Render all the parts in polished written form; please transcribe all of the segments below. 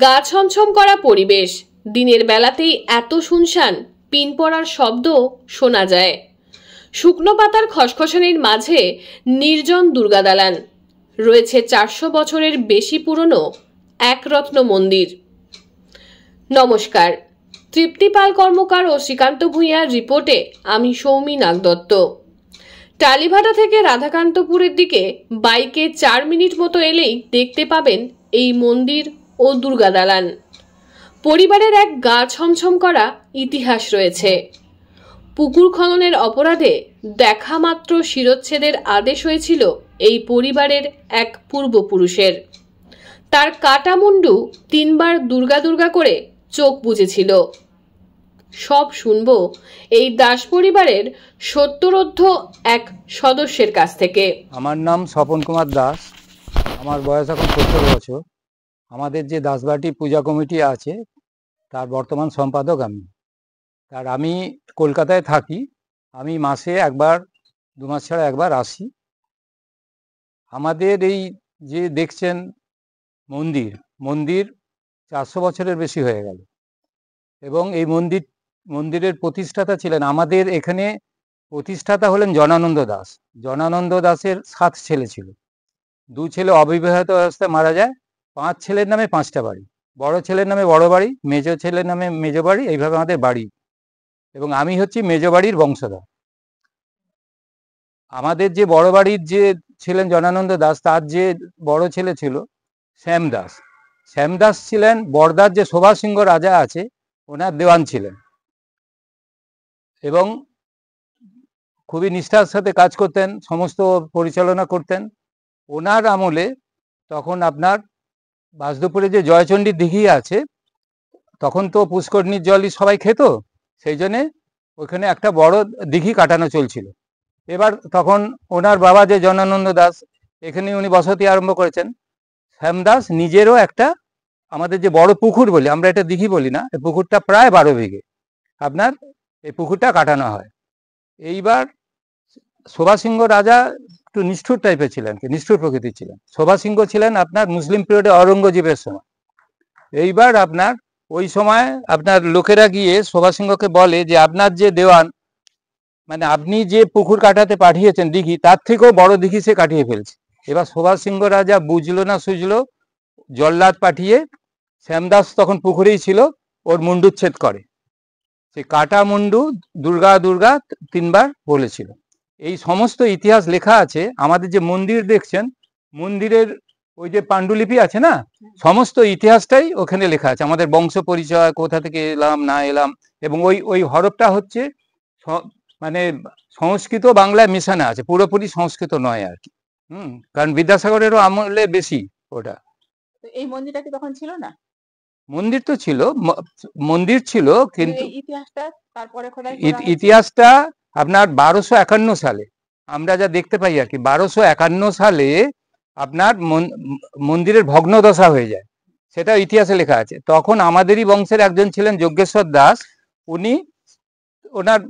গা ছমছম করা পরিবেশ, দিনের বেলাতেই এত শুনশান, পিন পড়ার শব্দ শোনা যায়। শুকনো পাতার খসখসানির মাঝে নির্জন দুর্গা দালান, রয়েছে 400 বছরের বেশি পুরনো এক রত্ন মন্দির। নমস্কার, তৃপ্তি পাল কর্মকার ও শ্রীকান্ত ভূঁইয়ার রিপোর্টে আমি সৌমি নাগদত্ত। টালিভাটা থেকে রাধাকান্তপুরের দিকে বাইকে 4 মিনিট মতো এলেই দেখতে পাবেন এই মন্দির ও দুর্গা দালান। পরিবারের এক গা ছমছম করা ইতিহাস রয়েছে। পুকুর খননের অপরাধে দেখা মাত্র শিরচ্ছেদের আদেশ হয়েছিল এই পরিবারের এক পূর্বপুরুষের। তার কাটা মুন্ডু 3 বার দুর্গা দুর্গা করে চোখ বুজেছিল। সব শুনবো এই দাস পরিবারের সত্তরোর্ধ্ব এক সদস্যের কাছ থেকে। আমার নাম স্বপন কুমার দাস, আমার বয়স এখন 70 বছর। আমাদের যে দাসবাটি পূজা কমিটি আছে তার বর্তমান সম্পাদক আমি। আমি কলকাতায় থাকি। আমি মাসে একবার, 2 মাস ছাড়া একবার আসি। আমাদের এই যে দেখছেন মন্দির 400 বছরের বেশি হয়ে গেল এবং এই মন্দিরের প্রতিষ্ঠাতা ছিলেন, আমাদের এখানে প্রতিষ্ঠাতা হলেন জনানন্দ দাস। জনানন্দ দাসের 7 ছেলে ছিল। 2 ছেলে অবিবাহিত অবস্থায় মারা যায়। 5 ছেলের নামে 5টা বাড়ি, বড় ছেলের নামে বড় বাড়ি, মেজ ছেলের নামে মেজ বাড়ি, এইভাবে আমাদের বাড়ি। এবং আমি হচ্ছি মেজ বাড়ির বংশধর। আমাদের যে বড় বাড়ির যে ছিলেন জনানন্দ দাস, তার যে বড় ছেলে ছিল শ্যামদাস। শ্যামদাস ছিলেন বর্দার যে শোভা সিংহ রাজা আছে ওনার দেওয়ান ছিলেন এবং খুবই নিষ্ঠার সাথে কাজ করতেন, সমস্ত পরিচালনা করতেন। ওনার আমলে তখন আপনার বাসুদেবপুরে যে জয়চণ্ডী দিঘি আছে, তখন তো পুষ্করণীর জলই সবাই খেত, সেই জন্যে ওইখানে একটা বড় দিঘি কাটানো চলছিল। এবার তখন ওনার বাবা যে জনানন্দ দাস, এখানে উনি বসতি আরম্ভ করেছেন। শ্যামদাস নিজেরও একটা, আমাদের যে বড় পুকুর বলি আমরা, এটা দিঘি বলি না, এই পুকুরটা প্রায় 12 বিঘে আপনার এই পুকুরটা কাটানো হয়। এইবার শোভা সিংহ রাজা একটু নিষ্ঠুর টাইপের ছিলেন, নিষ্ঠুর প্রকৃতির ছিলেন। শোভা সিংহ ছিলেন আপনার মুসলিম পিরিয়ডে অরঙ্গজেবের সময়। এইবার আপনার ওই সময় আপনার লোকেরা গিয়ে শোভা সিংহকে বলে যে আপনার যে দেওয়ান, মানে আপনি যে পুকুর কাটাতে পাঠিয়েছেন দিঘি, তার থেকেও বড় দিঘি সে কাটিয়ে ফেলছে। এবার শোভা সিংহ রাজা বুঝলো না সুঝলো, জল্লাদ পাঠিয়ে, শ্যামদাস তখন পুকুরেই ছিল, ওর মুন্ডুচ্ছেদ করে। সে কাটা মুন্ডু দুর্গা দুর্গা 3 বার বলেছিল। এই সমস্ত ইতিহাস লেখা আছে। আমাদের যে মন্দির দেখছেন, মন্দিরের ওই যে পাণ্ডুলিপি আছে না, সমস্ত ইতিহাসটাই ওখানে লেখা আছে। আমাদের বংশ পরিচয়, কোথা থেকে এলাম না এলাম, এবং ওই হরফটা হচ্ছে মানে সংস্কৃত বাংলায় মেশানো আছে, পুরোপুরি সংস্কৃত নয় আর কি। কারণ বিদ্যাসাগরেরও আমলে বেশি ওটা। এই মন্দিরটা কি তখন ছিল না? মন্দির তো ছিল, মন্দির ছিল, কিন্তু ইতিহাসটা আপনার 1251 সালে আমরা যা দেখতে পাই আর কি। 1251 সালে আপনার মন্দিরের ভগ্নদশা হয়ে যায়, সেটা ইতিহাসে লেখা আছে। তখন আমাদেরই বংশের একজন ছিলেন যজ্ঞেশ্বর দাস। উনি, ওনার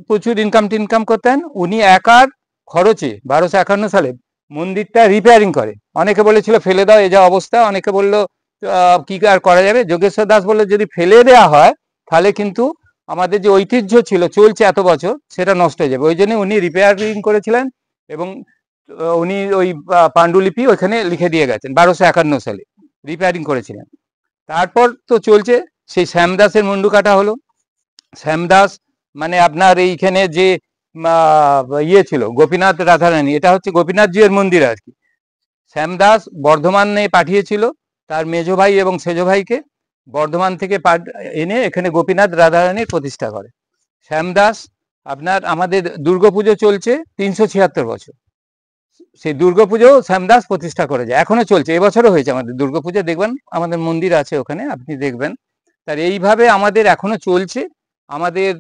প্রচুর ইনকাম করতেন। উনি একার খরচে 1251 সালে মন্দিরটা রিপেয়ারিং করে। অনেকে বলেছিল ফেলে দাও, এ যা অবস্থা। অনেকে বললো কি আর করা যাবে। যোগেশ্বর দাস বললো যদি ফেলে দেওয়া হয় তাহলে কিন্তু আমাদের যে ঐতিহ্য ছিল, চলছে এত বছর, সেটা নষ্ট হয়ে যাবে। ওই জন্য উনি রিপেয়ারিং করেছিলেন এবং উনি ওই পাণ্ডুলিপি ওইখানে লিখে দিয়ে গেছেন। 1251 সালে রিপেয়ারিং করেছিলেন। তারপর তো চলছে, সেই শ্যামদাসের মুন্ডু কাটা হলো। শ্যামদাস মানে আপনার এইখানে যে ইয়ে ছিল গোপীনাথ রাধারানী, এটা হচ্ছে গোপীনাথজির মন্দির আর কি। শ্যামদাস বর্ধমানে পাঠিয়েছিল তার মেজো ভাই এবং সেজো ভাইকে, বর্ধমান থেকে এনে এখানে গোপীনাথ রাধারানীর প্রতিষ্ঠা করে। শ্যামদাস আপনার, আমাদের দুর্গাপুজো চলছে 376 বছর, সেই দুর্গাপুজো শ্যামদাস প্রতিষ্ঠা করে যায়, এখনো চলছে। এবছরও হয়েছে আমাদের দুর্গাপুজো, দেখবেন আমাদের মন্দির আছে ওখানে, আপনি দেখবেন। তার এইভাবে আমাদের এখনো চলছে। আমাদের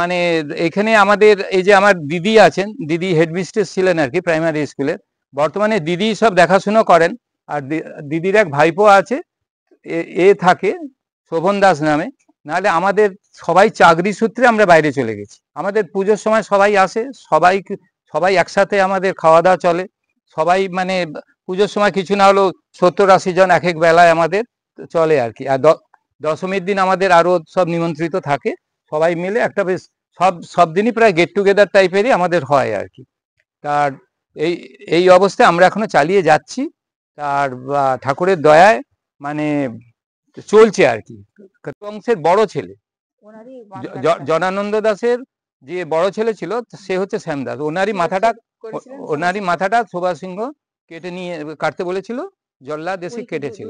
মানে এখানে আমাদের এই যে আমার দিদি আছেন, দিদি হেডমিস্ট্রেস ছিলেন আর কি প্রাইমারি স্কুলের। বর্তমানে দিদি সব দেখাশুনো করেন। আর দিদির এক ভাইপো আছে, এ থাকে শোভন দাস নামে। নাহলে আমাদের সবাই চাকরি সূত্রে আমরা বাইরে চলে গেছি। আমাদের পুজোর সময় সবাই আসে, সবাই একসাথে আমাদের খাওয়া দাওয়া চলে, সবাই মানে পুজোর সময় কিছু না হলেও 70-80 জন এক এক বেলায় আমাদের চলে আর কি। আর দশমীর দিন আমাদের আরো সব নিমন্ত্রিত থাকে, সবাই মিলে একটা বেশ সব দিনই প্রায় গেট টুগেদার টাইপেরই আমাদের হয় আর কি। তার এই এই অবস্থায় আমরা এখনো চালিয়ে যাচ্ছি, তার ঠাকুরের দয়ায় মানে চলছে আর কি। বংশের বড় ছেলে জনানন্দ দাসের যে বড় ছেলে ছিল সে হচ্ছে শ্যাম দাস, ওনারই মাথাটা সুভাষ সিংহ কেটে নিয়ে কাটতে বলেছিল, জল্লাদ এসে কেটেছিল।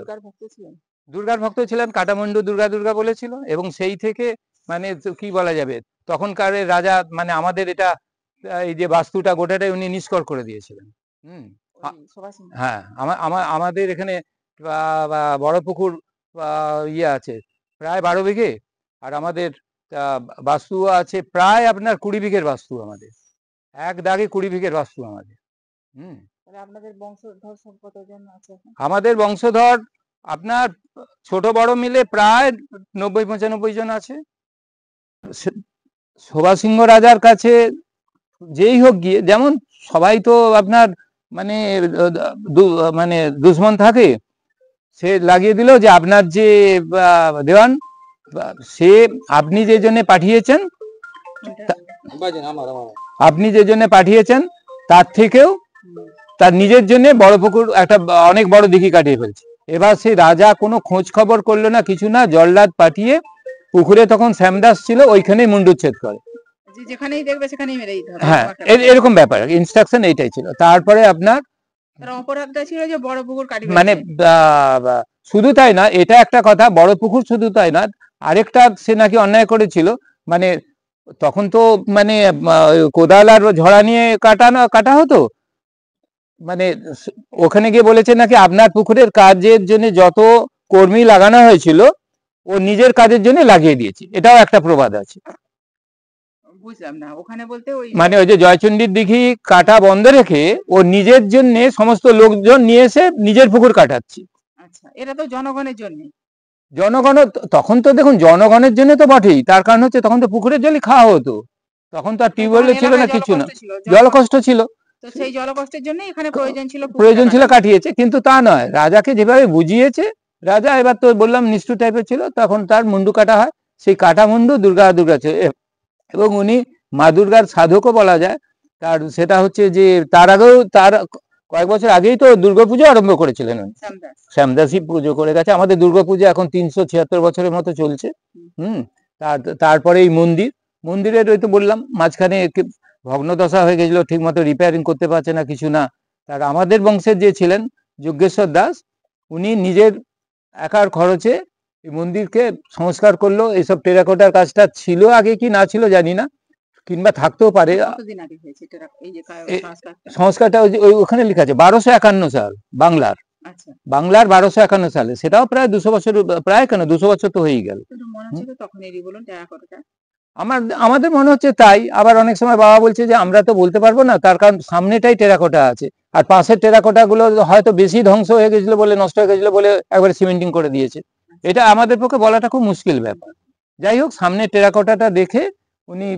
দুর্গার ভক্ত ছিলেন, কাটামুন্ডু দুর্গা বলেছিল, এবং সেই থেকে মানে কি বলা যাবে তখনকার রাজা মানে আমাদের এটা এই যে বাস্তুটা গোটাটাই উনি নিষ্কর করে দিয়েছিলেন। হ্যাঁ, আমাদের এখানে বড় পুকুর ইয়ে আছে প্রায় 12 বিঘে, আর আমাদের বাস্তু আছে প্রায় আপনার 20 বিঘের বাস্তু, আমাদের এক দাগে 20 বিঘের বাস্তু আমাদের। আমাদের বংশধর আপনার ছোট বড় মিলে প্রায় 90-95 জন আছে। সুভাষ সিংহ রাজার কাছে যেই হোক গিয়ে, যেমন সবাই তো আপনার মানে দুশ্মন থাকে, সে লাগিয়ে দিল যে আপনার যে দেওয়ান সে আপনি যে জন্য পাঠিয়েছেন তার থেকেও তার নিজের জন্য বড় পুকুর একটা অনেক বড় দিঘি কাটিয়ে ফেলছে। এবার সেই রাজা কোনো খোঁজ খবর করলো না, কিছু না, জল্লাদ পাঠিয়ে পুকুরে তখন শ্যামদাস ছিল ওইখানেই মুন্ডুচ্ছেদ করে, যেখানেই দেখবে সেখানেই মেরে দিতে হবে। হ্যাঁ, এরকম ব্যাপার, ইনস্ট্রাকশন এইটাই ছিল। তারপরে আপনার অপরাধটা ছিল যে বড় পুকুর কাটিয়ে, মানে শুধু তাই না, এটা একটা কথা, বড় পুকুর শুধু তাই না, আরেকটা সে নাকি অন্যায় করেছিল, মানে তখন তো মানে কোদাল আর ঝড়া নিয়ে কাটা হতো, মানে ওখানে গিয়ে বলেছে নাকি আপনার পুকুরের কাজের জন্য যত কর্মী লাগানো হয়েছিল ও নিজের কাজের জন্য লাগিয়ে দিয়েছে, এটাও একটা প্রবাদ আছে। বুঝলাম না, ওখানে বলতে মানে ওই যে জয়চণ্ডীর দিঘি কাটা বন্ধ রেখে ও নিজের জন্য সমস্ত লোকজন নিয়ে এসে নিজের পুকুর কাটাচ্ছে। আচ্ছা, এটা তো জনগণের জন্য। জনগণ তখন তো দেখুন জনগণের জন্য তো বটেই, তার কারণ হচ্ছে তখন তো পুকুরের জলই খাওয়া হতো, তখন তো আর টিউবওয়েল ছিল না, কিছু না, জলকষ্ট ছিল, তো সেই জলকষ্টের জন্য এখানে প্রয়োজন ছিল কাটিয়েছে। কিন্তু তা নয়, রাজাকে যেভাবে বুঝিয়েছে রাজা, এবার তো বললাম নিষ্ঠুর টাইপের ছিল, তখন তার মুন্ডু কাটা হয়, সেই কাটা মুন্ডু দুর্গা ছিল, এবং উনি মা দুর্গার সাধকও বলা যায়। তার সেটা হচ্ছে যে তার আগেও, তার কয়েক বছর আগেই তো দুর্গাপুজো আরম্ভ করেছিলেন উনি, শ্যামদাসী পুজো করে গেছে। আমাদের দুর্গাপুজো এখন 376 বছরের মতো চলছে। তারপরে এই মন্দিরের ওই তো বললাম মাঝখানে ভগ্নদশা হয়ে গেছিল, ঠিক মতো রিপেয়ারিং করতে পারছে না, কিছু না। তার আমাদের বংশের যে ছিলেন যজ্ঞেশ্বর দাস, উনি নিজের একার খরচে এই মন্দিরকে সংস্কার করলো। এইসব টেরাকোটার কাজটা ছিল আগে কি না ছিল জানি না, কিংবা থাকতেও পারে। সংস্কারটা ওখানে লেখা আছে 1251 সাল, বাংলার 1251 সালে, সেটাও প্রায় 200 বছর, প্রায় কেন 200 বছর তো হয়েই গেল। আমাদের মনে হচ্ছে তাই। আবার অনেক সময় বাবা বলছে যে আমরা তো বলতে পারবো না, তার কারণ সামনেটাই টেরাকোটা আছে, আর পাশের টেরাকোটা গুলো হয়তো বেশি ধ্বংস হয়ে গেছিল বলে, নষ্ট হয়ে গেছিল বলে একবারে সিমেন্টিং করে দিয়েছে। এটা আমাদের পক্ষে বলাটা খুব মুশকিল ব্যাপার। যাই হোক, সামনে টেরাকোটাটা দেখে উনি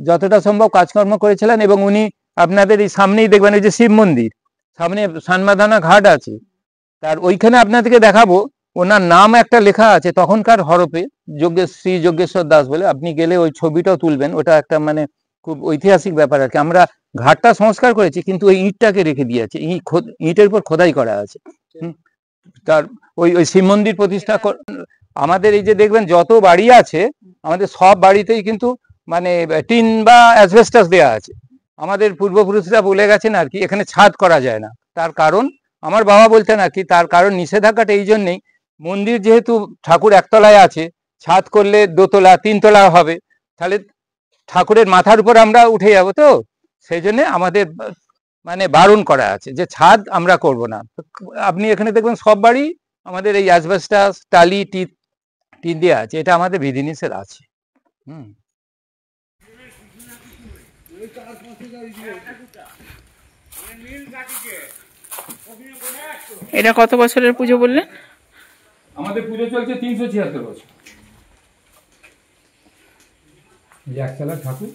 যতটা সম্ভব কাজকর্ম করেছিলেন। এবং উনি আপনাদের এই সামনেই দেখবেন ওই যে শিব মন্দির, সামনে সানমাদানা ঘাট আছে, তার ওইখানে আপনাদেরকে দেখাবো, ওনার নাম একটা লেখা আছে তখনকার হরফে, শ্রী যজ্ঞেশ্বর দাস বলে। আপনি গেলে ওই ছবিটাও তুলবেন, ওটা একটা মানে খুব ঐতিহাসিক ব্যাপার আর কি। আমরা ঘাটটা সংস্কার করেছি কিন্তু ওই ইঁটটাকে রেখে দিয়েছে, ইঁটের উপর খোদাই করা আছে। তার ওই শিব মন্দির প্রতিষ্ঠা আমাদের এই যে দেখবেন যত বাড়ি আছে, আমাদের সব বাড়িতেই কিন্তু মানে টিন বা অ্যাসবেস্টাস দেওয়া আছে। আমাদের পূর্বপুরুষরা বলে গেছেন আর কি, এখানে ছাদ করা যায় না। তার কারণ আমার বাবা বলতেন আর কি, তার কারণ নিষেধাজ্ঞাটা এই জন্যেই, মন্দির যেহেতু ঠাকুর একতলায় আছে, ছাদ করলে 2 তলা 3 তলা হবে, তাহলে ঠাকুরের মাথার উপর আমরা উঠে যাব, তো সেই জন্য আমাদের মানে বারণ করা আছে যে ছাদ আমরা করব না। আপনি এখানে দেখবেন সব বাড়ি আমাদের এই অ্যাসবেস্টাস টালি টিন দেওয়া আছে, এটা আমাদের বিধিনিষেধ আছে। এটা কত বছরের পুজো বললেন? আমাদের পুজো চলছে 376 বছর। যে একতলা ঠাকুর।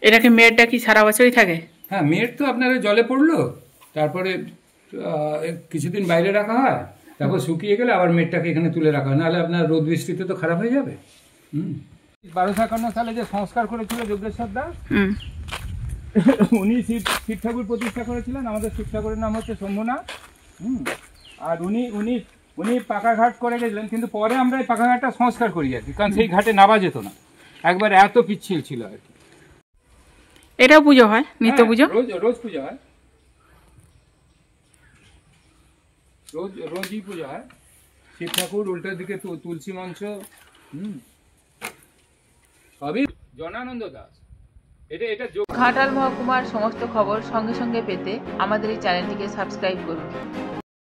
এটাকে মেয়েরটা কি সারা বছরই থাকে? হ্যাঁ, মেয়ের তো আপনার জলে পড়লো, তারপরে কিছুদিন বাইরে রাখা হয়, তারপর শুকিয়ে গেলে আবার মেয়েরটাকে এখানে তুলে রাখা হয়, নাহলে আপনার রোদ বৃষ্টিতে তো খারাপ হয়ে যাবে। 1251 সালে যে সংস্কার করেছিল যজ্ঞেশ্বর দাস, উনি শিব ঠাকুর প্রতিষ্ঠা করেছিলেন। আমাদের শিব ঠাকুরের নাম হচ্ছে শম্ভুনাথ। আর উনি পাকা ঘাট করে গেছিলেন, কিন্তু পরে আমরা এই পাকা ঘাটটা সংস্কার করি আর কি, কারণ সেই ঘাটে নামা যেত না, একবার এত পিচ্ছিল ছিল আর কি। এটাও পুজো হয়, নিত্য পুজো? রোজ পুজো হয়, রোজই পুজো হয়। শিব ঠাকুর, উল্টোর দিকে তুলসী মঞ্চ, সবই জনানন্দ দাস। এটা ঘাটাল মহকুমার সমস্ত খবর সঙ্গে সঙ্গে পেতে আমাদের এই চ্যানেলটিকে সাবস্ক্রাইব করুন।